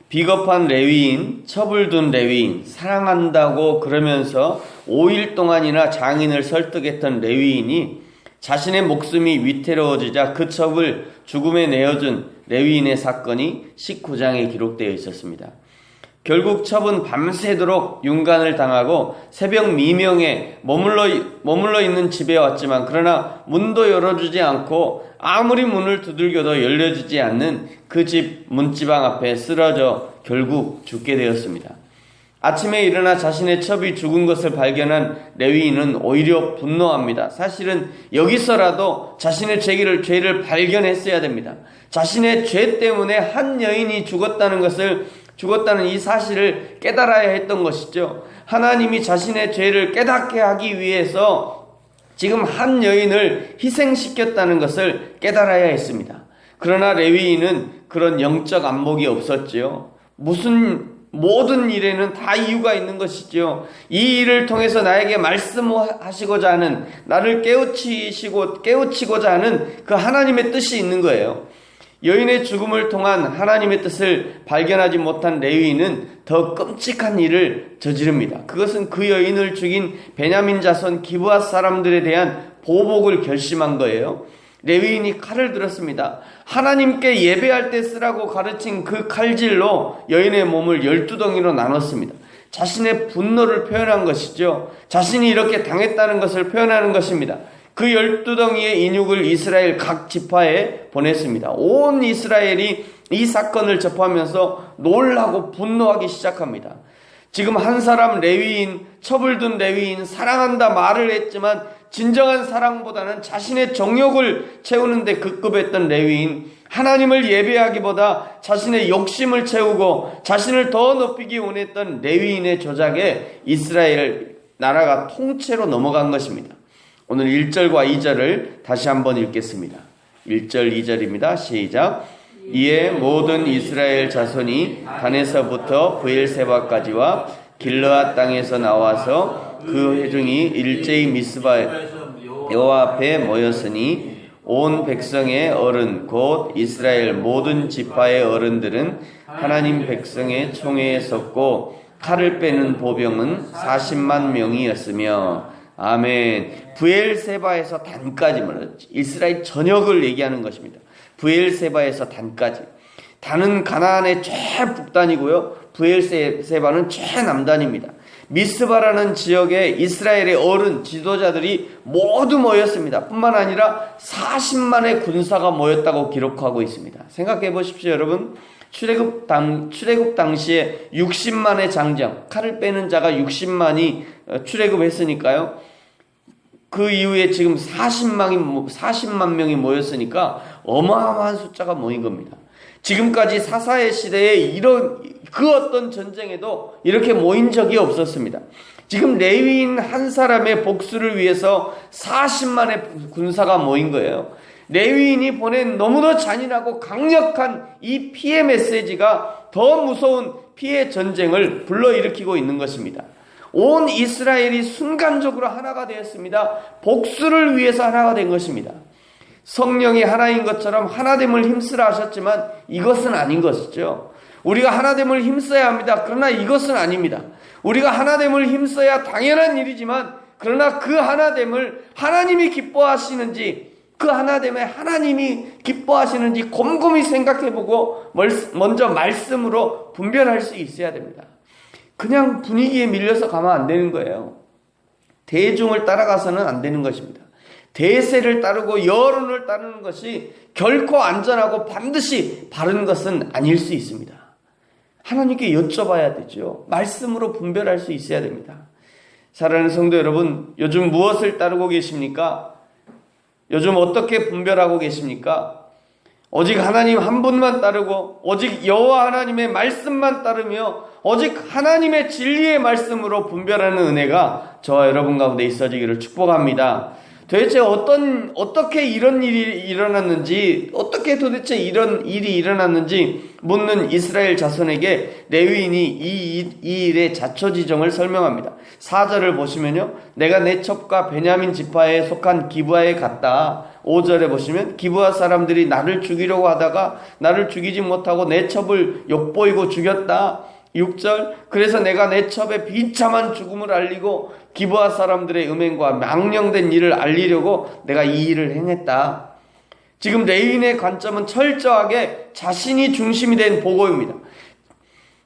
비겁한 레위인, 첩을둔 레위인, 사랑한다고 그러면서 5일 동안이나 장인을 설득했던 레위인이 자신의 목숨이 위태로워지자 그 첩을 죽음에 내어준 레위인의 사건이 19장에 기록되어 있었습니다. 결국 첩은 밤새도록 윤간을 당하고 새벽 미명에 머물러 있는 집에 왔지만 그러나 문도 열어주지 않고 아무리 문을 두들겨도 열려지지 않는 그 집 문지방 앞에 쓰러져 결국 죽게 되었습니다. 아침에 일어나 자신의 첩이 죽은 것을 발견한 레위인은 오히려 분노합니다. 사실은 여기서라도 자신의 죄를 발견했어야 됩니다. 자신의 죄 때문에 한 여인이 죽었다는 이 사실을 깨달아야 했던 것이죠. 하나님이 자신의 죄를 깨닫게 하기 위해서 지금 한 여인을 희생시켰다는 것을 깨달아야 했습니다. 그러나 레위인은 그런 영적 안목이 없었지요. 모든 일에는 다 이유가 있는 것이죠. 이 일을 통해서 나에게 말씀하시고자 하는, 나를 깨우치고자 하는 그 하나님의 뜻이 있는 거예요. 여인의 죽음을 통한 하나님의 뜻을 발견하지 못한 레위인은 더 끔찍한 일을 저지릅니다. 그것은 그 여인을 죽인 베냐민 자손 기브앗 사람들에 대한 보복을 결심한 거예요. 레위인이 칼을 들었습니다. 하나님께 예배할 때 쓰라고 가르친 그 칼질로 여인의 몸을 12덩이로 나눴습니다. 자신의 분노를 표현한 것이죠. 자신이 이렇게 당했다는 것을 표현하는 것입니다. 그 12덩이의 인육을 이스라엘 각 지파에 보냈습니다. 온 이스라엘이 이 사건을 접하면서 놀라고 분노하기 시작합니다. 지금 한 사람 레위인, 첩을둔 레위인, 사랑한다 말을 했지만 진정한 사랑보다는 자신의 정욕을 채우는데 급급했던 레위인, 하나님을 예배하기보다 자신의 욕심을 채우고 자신을 더 높이기 원했던 레위인의 조작에 이스라엘 나라가 통째로 넘어간 것입니다. 오늘 1절과 2절을 다시 한번 읽겠습니다. 1절 2절입니다. 시작. 이에 모든 이스라엘 자손이 단에서부터 브엘세바까지와 길르앗 땅에서 나와서 그 회중이 일제히 미스바 여호와 앞에 모였으니 온 백성의 어른 곧 이스라엘 모든 지파의 어른들은 하나님 백성의 총회에 섰고 칼을 빼는 보병은 40만 명이었으며 아멘. 브엘세바에서 단까지 말했지. 이스라엘 전역을 얘기하는 것입니다. 브엘세바에서 단까지. 단은 가나안의 최북단이고요. 브엘세바는 최남단입니다. 미스바라는 지역에 이스라엘의 어른 지도자들이 모두 모였습니다. 뿐만 아니라 40만의 군사가 모였다고 기록하고 있습니다. 생각해 보십시오, 여러분. 출애굽 당시에 60만의 장정, 칼을 빼는 자가 60만이 출애굽했으니까요. 그 이후에 지금 40만 명이 모였으니까 어마어마한 숫자가 모인 겁니다. 지금까지 사사의 시대에 그 어떤 전쟁에도 이렇게 모인 적이 없었습니다. 지금 레위인 한 사람의 복수를 위해서 40만의 군사가 모인 거예요. 레위인이 보낸 너무도 잔인하고 강력한 이 피해 메시지가 더 무서운 피해 전쟁을 불러일으키고 있는 것입니다. 온 이스라엘이 순간적으로 하나가 되었습니다. 복수를 위해서 하나가 된 것입니다. 성령이 하나인 것처럼 하나됨을 힘쓰라 하셨지만 이것은 아닌 것이죠. 우리가 하나됨을 힘써야 합니다. 그러나 이것은 아닙니다. 우리가 하나됨을 힘써야 당연한 일이지만 그러나 그 하나됨을 하나님이 기뻐하시는지, 그 하나됨에 하나님이 기뻐하시는지 곰곰이 생각해보고 먼저 말씀으로 분별할 수 있어야 됩니다. 그냥 분위기에 밀려서 가면 안 되는 거예요. 대중을 따라가서는 안 되는 것입니다. 대세를 따르고 여론을 따르는 것이 결코 안전하고 반드시 바른 것은 아닐 수 있습니다. 하나님께 여쭤봐야 되죠. 말씀으로 분별할 수 있어야 됩니다. 사랑하는 성도 여러분, 요즘 무엇을 따르고 계십니까? 요즘 어떻게 분별하고 계십니까? 오직 하나님 한 분만 따르고 오직 여호와 하나님의 말씀만 따르며 오직 하나님의 진리의 말씀으로 분별하는 은혜가 저와 여러분 가운데 있어지기를 축복합니다. 도대체 어떻게 이런 일이 일어났는지, 어떻게 도대체 이런 일이 일어났는지 묻는 이스라엘 자손에게 레위인이 이 일의 자초지종을 설명합니다. 4절을 보시면요, 내가 내 첩과 베냐민 지파에 속한 기브아에 갔다. 5절에 보시면 기브아 사람들이 나를 죽이려고 하다가 나를 죽이지 못하고 내 첩을 욕보이고 죽였다. 6절, 그래서 내가 내 첩의 비참한 죽음을 알리고 기브아 사람들의 음행과 망령된 일을 알리려고 내가 이 일을 행했다. 지금 레위인의 관점은 철저하게 자신이 중심이 된 보고입니다.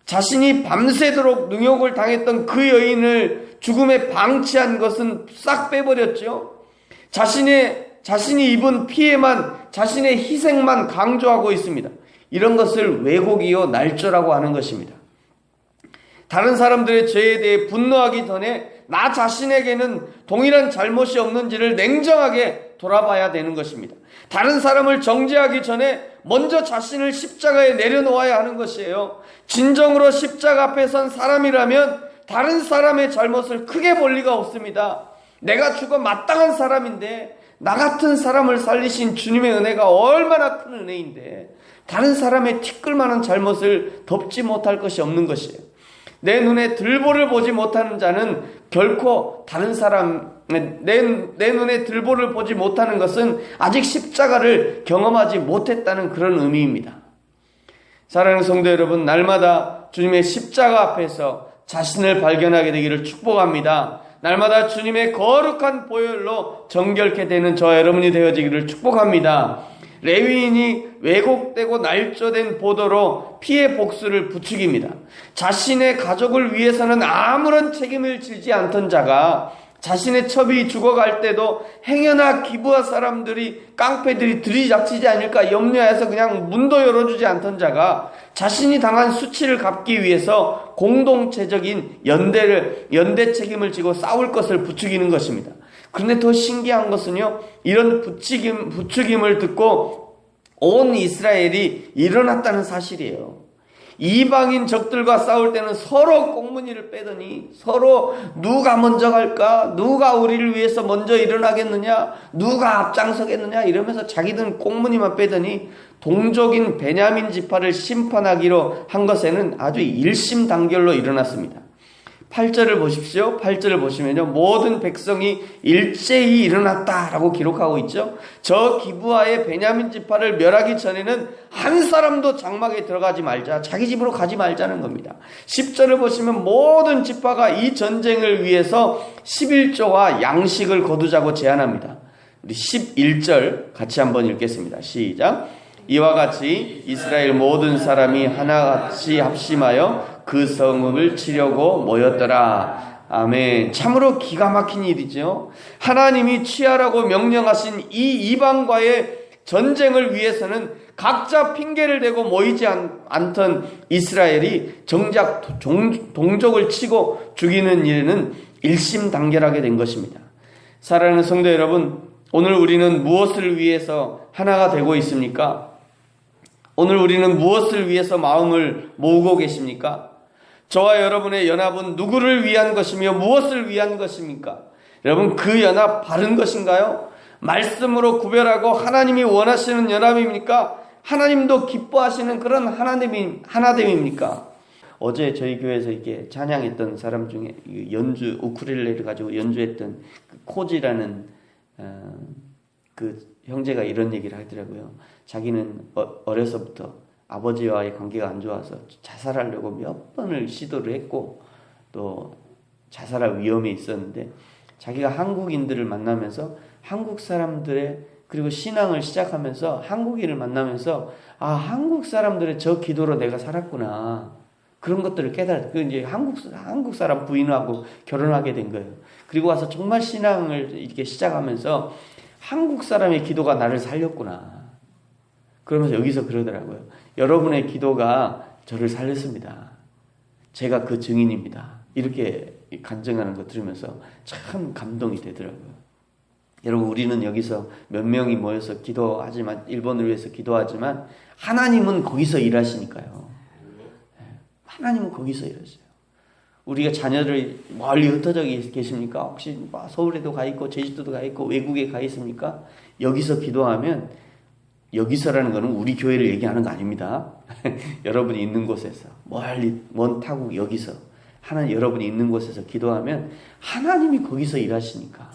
자신이 밤새도록 능욕을 당했던 그 여인을 죽음에 방치한 것은 싹 빼버렸죠. 자신이 입은 피해만, 자신의 희생만 강조하고 있습니다. 이런 것을 왜곡이요 날조라고 하는 것입니다. 다른 사람들의 죄에 대해 분노하기 전에 나 자신에게는 동일한 잘못이 없는지를 냉정하게 돌아봐야 되는 것입니다. 다른 사람을 정죄하기 전에 먼저 자신을 십자가에 내려놓아야 하는 것이에요. 진정으로 십자가 앞에 선 사람이라면 다른 사람의 잘못을 크게 볼 리가 없습니다. 내가 죽어 마땅한 사람인데, 나 같은 사람을 살리신 주님의 은혜가 얼마나 큰 은혜인데 다른 사람의 티끌만한 잘못을 덮지 못할 것이 없는 것이에요. 내 눈에 들보를 보지 못하는 자는 결코 다른 사람, 내 눈에 들보를 보지 못하는 것은 아직 십자가를 경험하지 못했다는 그런 의미입니다. 사랑하는 성도 여러분, 날마다 주님의 십자가 앞에서 자신을 발견하게 되기를 축복합니다. 날마다 주님의 거룩한 보혈로 정결케 되는 저와 여러분이 되어지기를 축복합니다. 레위인이 왜곡되고 날조된 보도로 피해 복수를 부추깁니다. 자신의 가족을 위해서는 아무런 책임을 지지 않던 자가 자신의 첩이 죽어갈 때도 행여나 기브아 사람들이, 깡패들이 들이닥치지 않을까 염려해서 그냥 문도 열어주지 않던 자가 자신이 당한 수치를 갚기 위해서 공동체적인 연대 책임을 지고 싸울 것을 부추기는 것입니다. 그런데 더 신기한 것은요, 이런 부추김을 듣고 온 이스라엘이 일어났다는 사실이에요. 이방인 적들과 싸울 때는 서로 꽁무니를 빼더니 서로 누가 먼저 갈까? 누가 우리를 위해서 먼저 일어나겠느냐? 누가 앞장서겠느냐? 이러면서 자기들은 꽁무니만 빼더니 동족인 베냐민 지파를 심판하기로 한 것에는 아주 일심단결로 일어났습니다. 8절을 보십시오. 8절을 보시면요, 모든 백성이 일제히 일어났다라고 기록하고 있죠. 저 기브아의 베냐민 지파를 멸하기 전에는 한 사람도 장막에 들어가지 말자, 자기 집으로 가지 말자는 겁니다. 10절을 보시면 모든 지파가 이 전쟁을 위해서 11조와 양식을 거두자고 제안합니다. 우리 11절 같이 한번 읽겠습니다. 시작. 이와 같이 이스라엘 모든 사람이 하나같이 합심하여 그 성읍을 치려고 모였더라. 아멘. 참으로 기가 막힌 일이죠. 하나님이 취하라고 명령하신 이 이방과의 전쟁을 위해서는 각자 핑계를 대고 모이지 않던 이스라엘이 정작 동족을 치고 죽이는 일에는 일심단결하게 된 것입니다. 사랑하는 성도 여러분, 오늘 우리는 무엇을 위해서 하나가 되고 있습니까? 오늘 우리는 무엇을 위해서 마음을 모으고 계십니까? 저와 여러분의 연합은 누구를 위한 것이며 무엇을 위한 것입니까? 여러분, 그 연합 바른 것인가요? 말씀으로 구별하고 하나님이 원하시는 연합입니까? 하나님도 기뻐하시는 그런 하나됨입니까? 어제 저희 교회에서 이렇게 찬양했던 사람 중에 연주, 우쿨렐레를 가지고 연주했던 코지라는 그 형제가 이런 얘기를 하더라고요. 자기는 어려서부터 아버지와의 관계가 안 좋아서 자살하려고 몇 번을 시도를 했고 또 자살할 위험이 있었는데, 자기가 한국인들을 만나면서 한국 사람들의, 그리고 신앙을 시작하면서 한국인을 만나면서 한국 사람들의 저 기도로 내가 살았구나, 그런 것들을 깨달았어요. 이제 한국 사람 부인하고 결혼하게 된 거예요. 그리고 와서 정말 신앙을 이렇게 시작하면서 한국 사람의 기도가 나를 살렸구나. 그러면서 여기서 그러더라고요. 여러분의 기도가 저를 살렸습니다. 제가 그 증인입니다. 이렇게 간증하는 거 들으면서 참 감동이 되더라고요. 여러분, 우리는 여기서 몇 명이 모여서 기도하지만, 일본을 위해서 기도하지만 하나님은 거기서 일하시니까요. 하나님은 거기서 일하세요. 우리가 자녀를 멀리 흩어져 계십니까? 혹시 서울에도 가 있고 제주도도 가 있고 외국에 가 있습니까? 여기서 기도하면, 여기서라는 것은 우리 교회를 얘기하는 거 아닙니다. 여러분이 있는 곳에서, 멀리 먼 타국 여기서 여러분이 있는 곳에서 기도하면 하나님이 거기서 일하시니까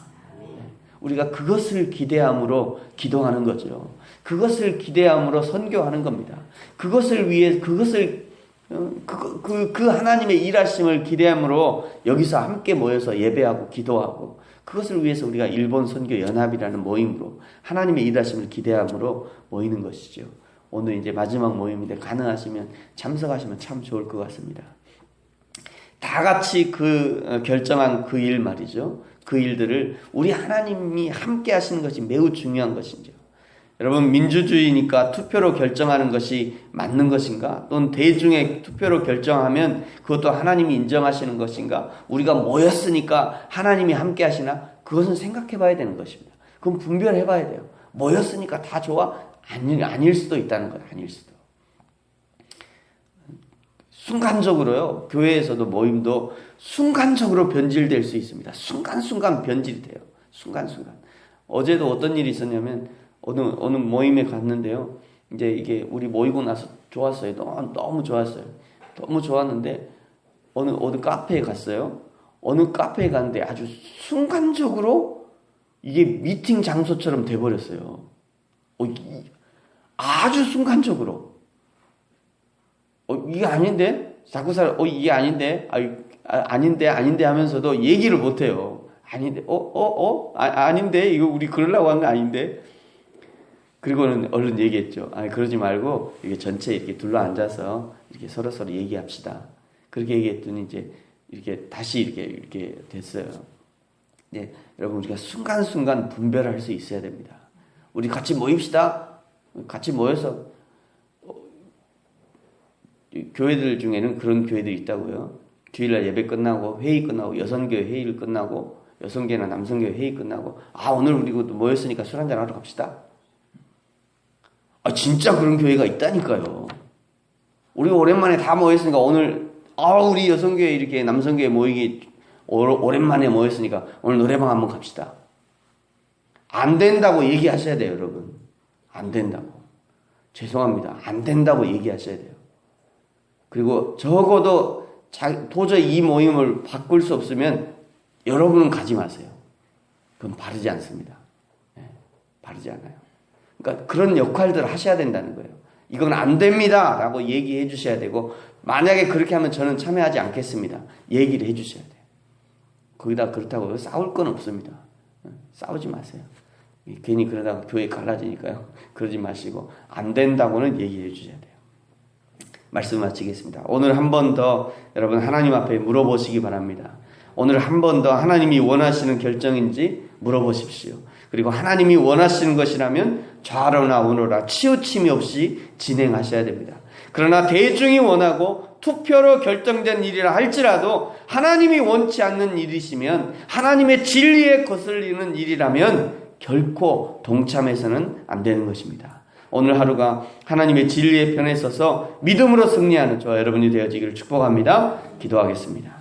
우리가 그것을 기대함으로 기도하는 거죠. 그것을 기대함으로 선교하는 겁니다. 그것을 위해 그 하나님의 일하심을 기대함으로 여기서 함께 모여서 예배하고 기도하고, 그것을 위해서 우리가 일본 선교 연합이라는 모임으로 하나님의 일하심을 기대함으로 모이는 것이죠. 오늘 이제 마지막 모임인데 가능하시면 참석하시면 참 좋을 것 같습니다. 다 같이 결정한 그 일 말이죠. 그 일들을 우리 하나님이 함께 하시는 것이 매우 중요한 것이죠. 여러분, 민주주의니까 투표로 결정하는 것이 맞는 것인가? 또는 대중의 투표로 결정하면 그것도 하나님이 인정하시는 것인가? 우리가 모였으니까 하나님이 함께 하시나? 그것은 생각해 봐야 되는 것입니다. 그럼 분별해 봐야 돼요. 모였으니까 다 좋아? 아닐 수도 있다는 거예요. 아닐 수도. 순간적으로요, 교회에서도 모임도 순간적으로 변질될 수 있습니다. 순간순간 변질이 돼요. 순간순간. 어제도 어떤 일이 있었냐면, 어느 모임에 갔는데요. 이제 이게 우리 모이고 나서 좋았어요. 너무 좋았어요. 너무 좋았는데, 어느 카페에 갔어요. 어느 카페에 갔는데 아주 순간적으로 이게 미팅 장소처럼 돼버렸어요. 아주 순간적으로. 이게 아닌데? 자꾸 이게 아닌데? 아닌데 하면서도 얘기를 못해요. 아닌데? 아닌데? 이거 우리 그러려고 한 거 아닌데? 그리고는 얼른 얘기했죠. 그러지 말고, 이게 전체 이렇게 둘러 앉아서 이렇게 서로 얘기합시다. 그렇게 얘기했더니 이제 이렇게 다시 이렇게 됐어요. 네, 여러분, 우리가 순간순간 분별할 수 있어야 됩니다. 우리 같이 모입시다. 같이 모여서, 교회들 중에는 그런 교회들이 있다고요. 주일날 예배 끝나고 회의 끝나고 여성교회 회의를 끝나고 여성교회나 남성교회 회의 끝나고 오늘 우리 모였으니까 술 한잔 하러 갑시다. 진짜 그런 교회가 있다니까요. 우리가 오랜만에 다 모였으니까 오늘 우리 여성교회 이렇게 남성교회 모이기 오랜만에 모였으니까 오늘 노래방 한번 갑시다. 안 된다고 얘기하셔야 돼요, 여러분. 안 된다고. 죄송합니다. 안 된다고 얘기하셔야 돼요. 그리고 적어도 도저히 이 모임을 바꿀 수 없으면 여러분은 가지 마세요. 그건 바르지 않습니다. 바르지 않아요. 그러니까 그런 역할들을 하셔야 된다는 거예요. 이건 안 됩니다 라고 얘기해 주셔야 되고, 만약에 그렇게 하면 저는 참여하지 않겠습니다. 얘기를 해 주셔야 돼요. 거기다 그렇다고 싸울 건 없습니다. 싸우지 마세요. 괜히 그러다가 교회 갈라지니까요. 그러지 마시고 안 된다고는 얘기해 주셔야 돼요. 말씀 마치겠습니다. 오늘 한 번 더 여러분 하나님 앞에 물어보시기 바랍니다. 오늘 한 번 더 하나님이 원하시는 결정인지 물어보십시오. 그리고 하나님이 원하시는 것이라면 좌로나 우로나 치우침이 없이 진행하셔야 됩니다. 그러나 대중이 원하고 투표로 결정된 일이라 할지라도 하나님이 원치 않는 일이시면, 하나님의 진리에 거슬리는 일이라면 결코 동참해서는 안 되는 것입니다. 오늘 하루가 하나님의 진리의 편에 서서 믿음으로 승리하는 저와 여러분이 되어지기를 축복합니다. 기도하겠습니다.